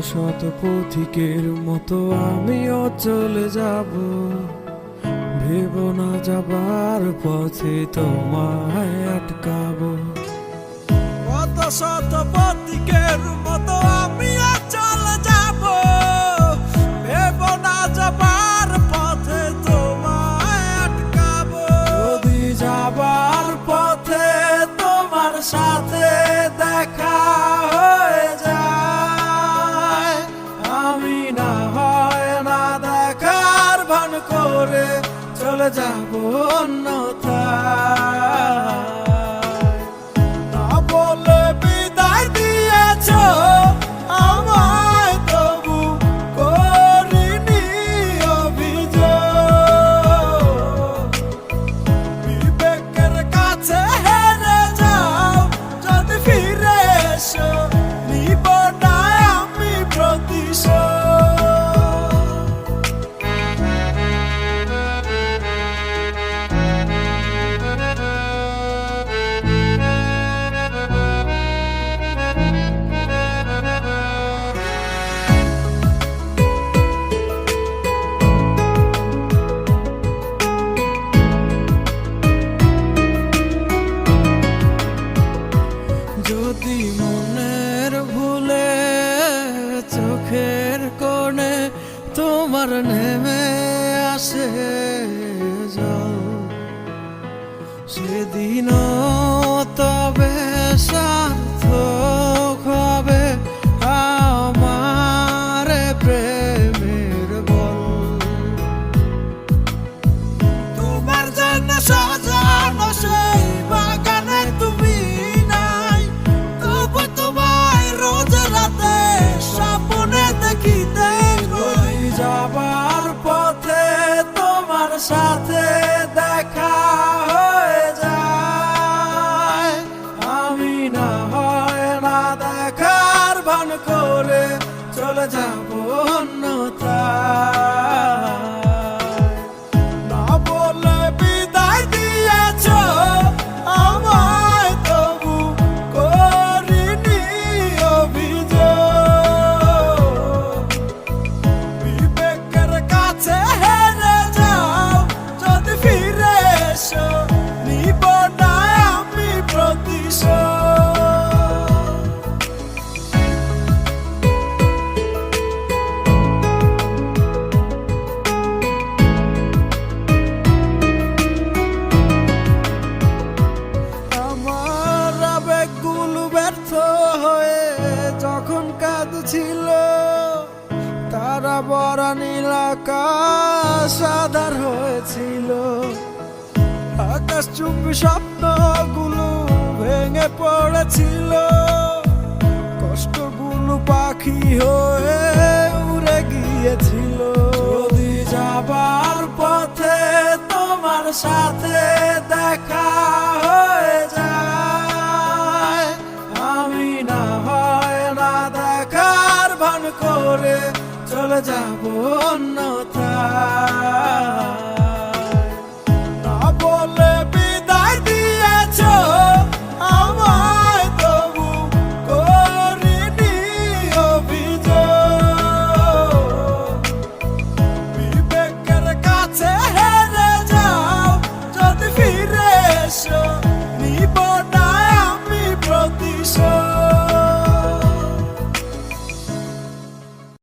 শত পথিকের মতো আমিও চলে যাব, ভেবো না যাবার পথে তোমায় আটকাবো। কত শত পথিকের মতো আমিও চলে যাব, ভেবো না যাবার পথে তোমায় আটকাবো। যদি যাবার পথে তোমার সাথে দেখা হয়ে যায়, আমি না হয় না দেখার ভান করে চলে যাব অন্যথায়। না বলে বিদায় দিয়েছো আমায়, তবু করিনি অভিযোগ। বিবেকের কাছে হেরে যাও যদি ফিরে এসো, নিব না আমি প্রতিশোধ। যদি মনের ভুলে চোখের কোণে তোমার নেমে আসে জল, সেদিনও তবে সার্থক হবে আমার প্রেমের বল। তোমার জন্য সাজানো সেই বাগানে তুমি নাই, তবু তোমায় রোজ রাতে স্বপ্নে দেখিতে ওই যাবার পথে তোমার সাথে দেখা হয়ে যায়, আমি না হয় না দেখার ভান করে চলে যাব অন্যথায়। না বলে বিদায় দিয়েছো আমায়, তবু করিনি অভিযোগ। বিবেকের কাছে হেরে যাও যদি ফিরে এসো, নিব না আমি প্রতিশোধ। আমার আবেগগুলো ব্যর্থ হয়ে যখন কাঁদছিল, তারা বড় নীল আকাশ আধার হয়েছিল। আকাশ চুম্বি স্বপ্নগুলো ভেঙে পড়েছিল, কষ্টগুলো পাখি হয়ে উড়ে গিয়েছিল। যদি যাবার পথে তোমার সাথে দেখা হয়ে যায়, আমি না হয় না দেখার ভান করে চলে যাব অন্যথায়।